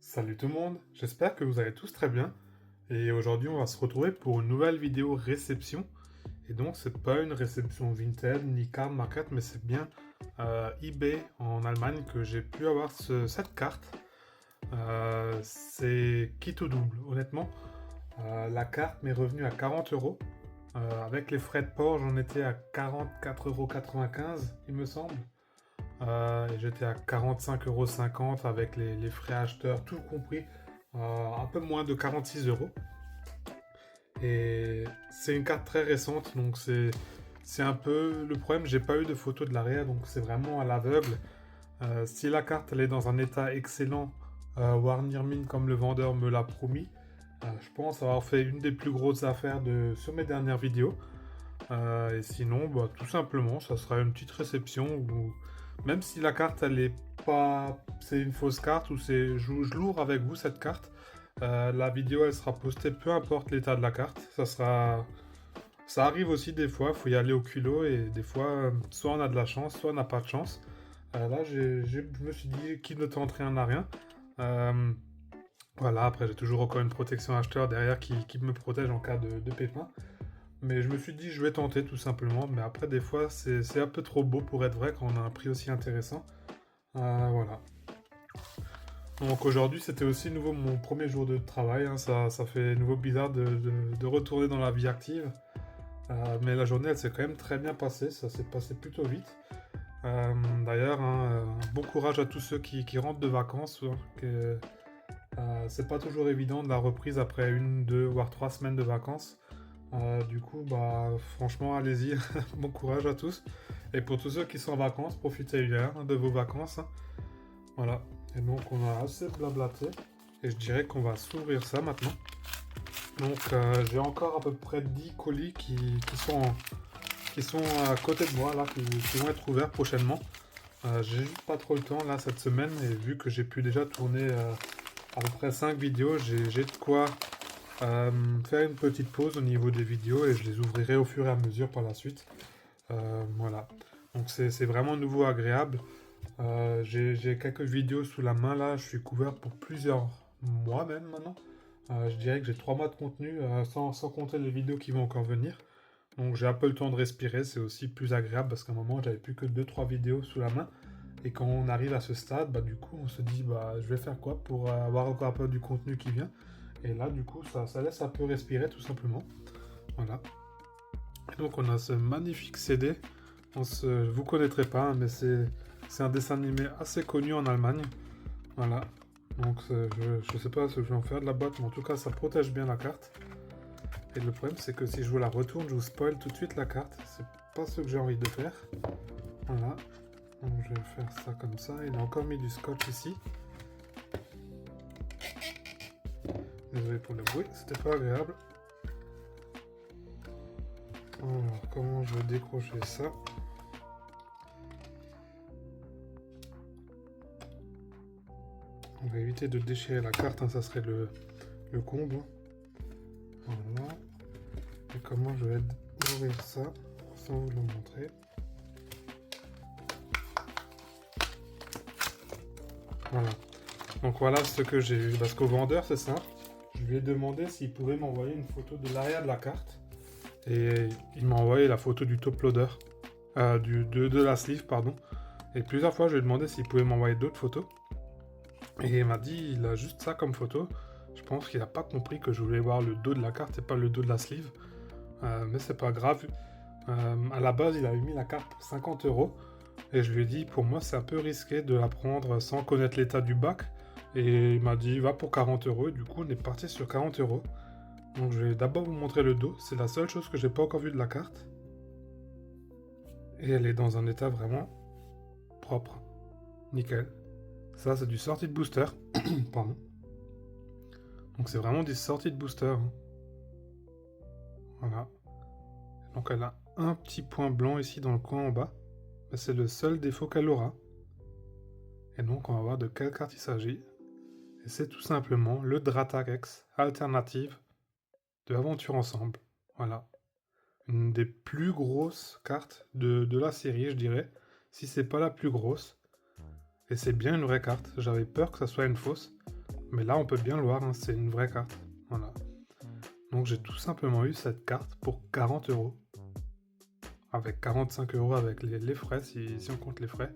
Salut tout le monde, j'espère que vous allez tous très bien. Et aujourd'hui, on va se retrouver pour une nouvelle vidéo réception. Et donc, c'est pas une réception Vinted ni card market, mais c'est bien eBay en Allemagne que j'ai pu avoir cette carte. C'est quitte au double, honnêtement. La carte m'est revenue à 40 euros. Avec les frais de port, j'en étais à 44,95 € il me semble. Et j'étais à 45,50 € avec les frais acheteurs, tout compris, un peu moins de 46 euros. Et c'est une carte très récente, donc c'est un peu le problème. J'ai pas eu de photo de l'arrière, donc c'est vraiment à l'aveugle. Si la carte elle est dans un état excellent, Warner Mine comme le vendeur me l'a promis, je pense avoir fait une des plus grosses affaires sur mes dernières vidéos. Et sinon, bah, tout simplement, ça sera une petite réception où, même si la carte, elle est pas, c'est une fausse carte ou je lourd avec vous cette carte, la vidéo, elle sera postée, peu importe l'état de la carte. Ça arrive aussi des fois, il faut y aller au culot et des fois, soit on a de la chance, soit on n'a pas de chance. Là, je me suis dit, qui ne tente rien n'a rien. Euh, voilà, après, j'ai toujours encore une protection acheteur derrière qui me protège en cas de pépin. Mais je me suis dit, je vais tenter tout simplement. Mais après, des fois, c'est un peu trop beau pour être vrai quand on a un prix aussi intéressant. Voilà. Donc aujourd'hui, c'était aussi nouveau mon premier jour de travail, hein. Ça fait nouveau bizarre de retourner dans la vie active. Mais la journée, elle s'est quand même très bien passée. Ça s'est passé plutôt vite. D'ailleurs, hein, bon courage à tous ceux qui rentrent de vacances, hein, c'est pas toujours évident de la reprise après une, deux, voire 3 semaines de vacances. Du coup, bah, franchement, allez-y, bon courage à tous. Et pour tous ceux qui sont en vacances, profitez bien, hein, de vos vacances, hein. Voilà. Et donc, on a assez blablaté. Et je dirais qu'on va s'ouvrir ça maintenant. Donc, j'ai encore à peu près 10 colis qui sont à côté de moi, là, qui vont être ouverts prochainement. J'ai juste pas trop le temps, là, cette semaine. Et vu que j'ai pu déjà tourner à peu près 5 vidéos, j'ai de quoi faire une petite pause au niveau des vidéos et je les ouvrirai au fur et à mesure par la suite. Voilà. Donc c'est vraiment nouveau agréable. J'ai quelques vidéos sous la main là, je suis couvert pour plusieurs mois même maintenant. Je dirais que j'ai 3 mois de contenu sans compter les vidéos qui vont encore venir. Donc j'ai un peu le temps de respirer, c'est aussi plus agréable parce qu'à un moment j'avais plus que 2 3 vidéos sous la main. Et quand on arrive à ce stade, bah, du coup on se dit bah, je vais faire quoi pour avoir encore un peu du contenu qui vient. Et là du coup ça laisse un peu respirer tout simplement. Voilà. Et donc on a ce magnifique CD. Vous connaîtrez pas, hein, mais c'est un dessin animé assez connu en Allemagne. Voilà. Donc je sais pas ce que je vais en faire de la boîte, mais en tout cas ça protège bien la carte. Et le problème c'est que si je vous la retourne, je vous spoil tout de suite la carte. C'est pas ce que j'ai envie de faire. Voilà. Donc je vais faire ça comme ça. Il a encore mis du scotch ici. Désolé pour le bruit, c'était pas agréable. Alors comment je vais décrocher ça? On va éviter de déchirer la carte, hein, ça serait le comble. Voilà. Et comment je vais ouvrir ça sans vous le montrer. Voilà. Donc voilà ce que j'ai eu. Parce qu'au vendeur, c'est ça. Je lui ai demandé s'il pouvait m'envoyer une photo de l'arrière de la carte. Et il m'a envoyé la photo du top loader. De la sleeve, pardon. Et plusieurs fois, je lui ai demandé s'il pouvait m'envoyer d'autres photos. Et il m'a dit, il a juste ça comme photo. Je pense qu'il n'a pas compris que je voulais voir le dos de la carte et pas le dos de la sleeve. Mais c'est pas grave. À la base, il avait mis la carte pour 50 euros. Et je lui ai dit, pour moi, c'est un peu risqué de la prendre sans connaître l'état du bac. Et il m'a dit, va pour 40 euros. Et du coup, on est parti sur 40 euros. Donc, je vais d'abord vous montrer le dos. C'est la seule chose que j'ai pas encore vue de la carte. Et elle est dans un état vraiment propre. Nickel. Ça, c'est du sortie de booster. Pardon. Donc, c'est vraiment des sorties de booster, hein. Voilà. Donc, elle a un petit point blanc ici dans le coin en bas. Mais c'est le seul défaut qu'elle aura. Et donc, on va voir de quelle carte il s'agit. Et c'est tout simplement le Dratarex alternative de Aventure Ensemble. Voilà. Une des plus grosses cartes de la série, je dirais. Si c'est pas la plus grosse. Et c'est bien une vraie carte. J'avais peur que ça soit une fausse. Mais là, on peut bien le voir, hein, c'est une vraie carte. Voilà. Donc j'ai tout simplement eu cette carte pour 40 euros. Avec 45 euros avec les frais, si on compte les frais.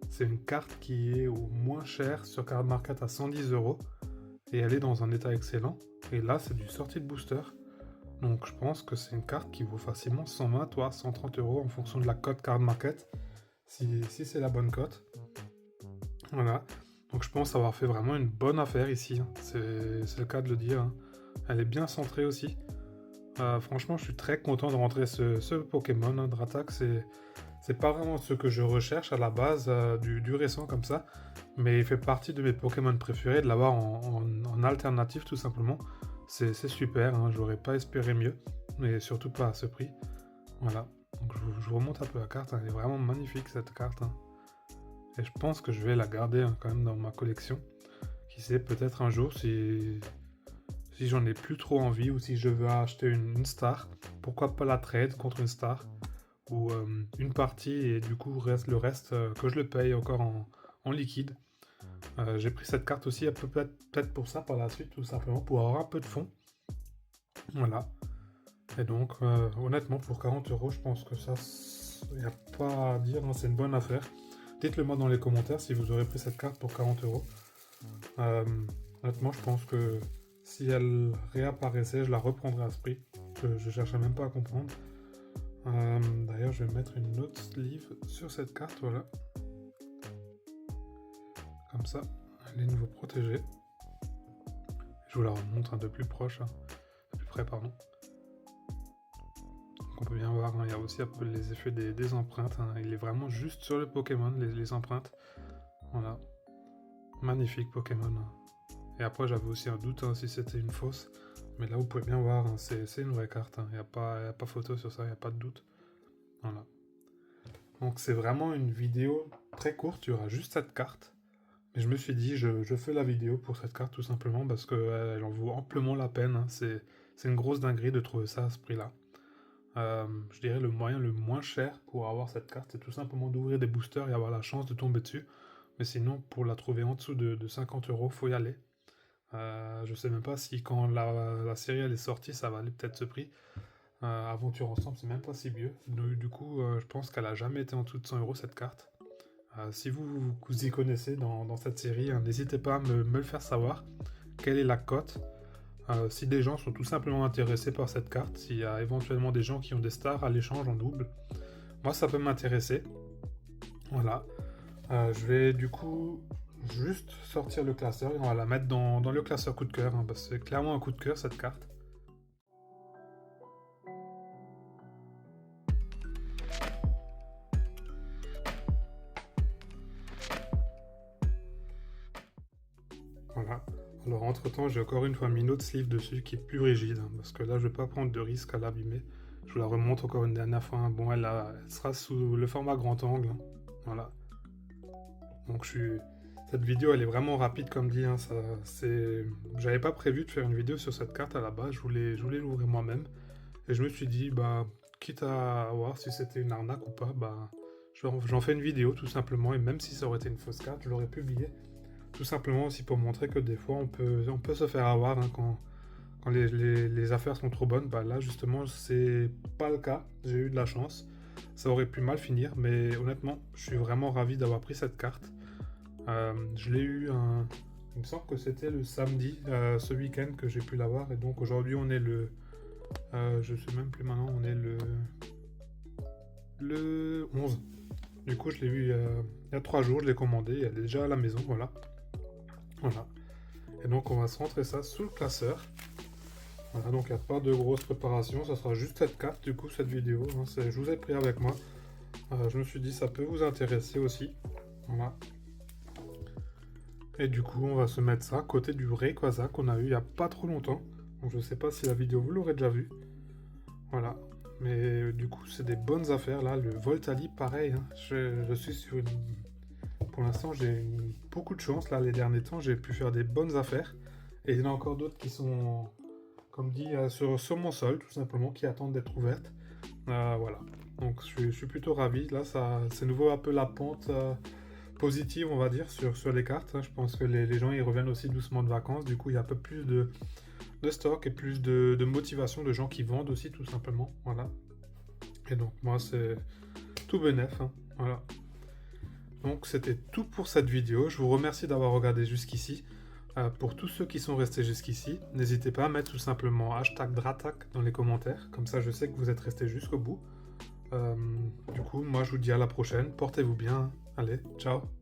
C'est une carte qui est au moins cher sur Card Market à 110 euros. Et elle est dans un état excellent. Et là, c'est du sortie de booster. Donc je pense que c'est une carte qui vaut facilement 120 ou 130 euros en fonction de la cote Card Market. Si c'est la bonne cote. Voilà. Donc je pense avoir fait vraiment une bonne affaire ici. C'est le cas de le dire. Hein. Elle est bien centrée aussi. Franchement, je suis très content de rentrer ce Pokémon. Hein, Dratak, c'est pas vraiment ce que je recherche à la base du récent comme ça. Mais il fait partie de mes Pokémon préférés. De l'avoir en alternative tout simplement. C'est super. Hein, j'aurais pas espéré mieux. Mais surtout pas à ce prix. Voilà. Donc je vous remonte un peu la carte. Hein. Elle est vraiment magnifique cette carte. Hein. Et je pense que je vais la garder hein, quand même dans ma collection. Qui sait, peut-être un jour si j'en ai plus trop envie ou si je veux acheter une star, pourquoi pas la trade contre une star ou une partie et du coup le reste que je le paye encore en liquide. J'ai pris cette carte aussi peut-être pour ça par la suite, tout simplement pour avoir un peu de fond. Voilà. Et donc honnêtement pour 40 euros, je pense que ça, il n'y a pas à dire, hein, c'est une bonne affaire. Dites-le moi dans les commentaires si vous aurez pris cette carte pour 40 euros. Honnêtement, je pense que si elle réapparaissait, je la reprendrais à ce prix. Je cherchais même pas à comprendre. D'ailleurs, je vais mettre une autre sleeve sur cette carte, voilà. Comme ça, elle est de nouveau protégée. Je vous la remonte de plus proche, hein. De plus près, pardon. Donc on peut bien voir, hein, il y a aussi un peu les effets des empreintes. Hein. Il est vraiment juste sur le Pokémon, les empreintes. Voilà. Magnifique Pokémon. Et après, j'avais aussi un doute hein, si c'était une fausse. Mais là, vous pouvez bien voir, hein, c'est une vraie carte. Il n'y a pas photo sur ça, il n'y a pas de doute. Voilà. Donc, c'est vraiment une vidéo très courte. Il y aura juste cette carte. Mais je me suis dit, je fais la vidéo pour cette carte tout simplement parce qu'elle en vaut amplement la peine. Hein. C'est une grosse dinguerie de trouver ça à ce prix-là. Je dirais le moyen le moins cher pour avoir cette carte, c'est tout simplement d'ouvrir des boosters et avoir la chance de tomber dessus. Mais sinon, pour la trouver en dessous de 50 euros, faut y aller. Je sais même pas si quand la série elle est sortie, ça valait peut-être ce prix. Aventure Ensemble, c'est même pas si vieux. Du coup, je pense qu'elle a jamais été en dessous de 100 euros cette carte. Si vous y connaissez dans cette série, hein, n'hésitez pas à me le faire savoir. Quelle est la cote? Si des gens sont tout simplement intéressés par cette carte, s'il y a éventuellement des gens qui ont des stars à l'échange en double, moi ça peut m'intéresser. Voilà. Je vais du coup juste sortir le classeur et on va la mettre dans le classeur coup de cœur, hein, parce que c'est clairement un coup de cœur cette carte. Voilà. Alors entre temps j'ai encore une fois mis une autre sleeve dessus qui est plus rigide, hein, parce que là je vais pas prendre de risque à l'abîmer. Je vous la remonte encore une dernière fois. Hein. Bon, elle sera sous le format grand angle. Hein. Voilà. Donc cette vidéo elle est vraiment rapide comme dit. Hein, j'avais pas prévu de faire une vidéo sur cette carte à la base. Je voulais l'ouvrir moi-même. Et je me suis dit, bah, quitte à voir si c'était une arnaque ou pas, bah, j'en fais une vidéo tout simplement. Et même si ça aurait été une fausse carte, je l'aurais publiée. Tout simplement aussi pour montrer que des fois on peut se faire avoir hein, quand les affaires sont trop bonnes. Bah là justement c'est pas le cas. J'ai eu de la chance. Ça aurait pu mal finir, mais honnêtement, je suis vraiment ravi d'avoir pris cette carte. Je l'ai eu il me semble que c'était le samedi, ce week-end que j'ai pu l'avoir. Et donc aujourd'hui on est je sais même plus maintenant, on est le 11. Du coup je l'ai eu il y a 3 jours, je l'ai commandé, elle est déjà à la maison, voilà. Voilà. Et donc on va se rentrer ça sous le classeur. Voilà, donc il n'y a pas de grosse préparation, ça sera juste cette carte du coup cette vidéo. Hein, je vous ai pris avec moi. Je me suis dit ça peut vous intéresser aussi. Voilà. Et du coup on va se mettre ça à côté du Rayquaza qu'on a eu il n'y a pas trop longtemps. Donc je sais pas si la vidéo vous l'aurez déjà vu. Voilà. Mais du coup c'est des bonnes affaires là. Le Voltali pareil. Hein. Je suis sur une... Pour l'instant j'ai beaucoup de chance là les derniers temps. J'ai pu faire des bonnes affaires. Et il y en a encore d'autres qui sont... comme dit, sur mon sol, tout simplement, qui attendent d'être ouvertes. Voilà. Donc, je suis plutôt ravi. Là, c'est nouveau un peu la pente positive, on va dire, sur les cartes. Hein. Je pense que les gens ils reviennent aussi doucement de vacances. Du coup, il y a un peu plus de stock et plus de motivation de gens qui vendent aussi, tout simplement. Voilà. Et donc, moi, c'est tout bénef. Hein. Voilà. Donc, c'était tout pour cette vidéo. Je vous remercie d'avoir regardé jusqu'ici. Pour tous ceux qui sont restés jusqu'ici, n'hésitez pas à mettre tout simplement #Dratak dans les commentaires. Comme ça, je sais que vous êtes restés jusqu'au bout. Du coup, moi, je vous dis à la prochaine. Portez-vous bien. Allez, ciao.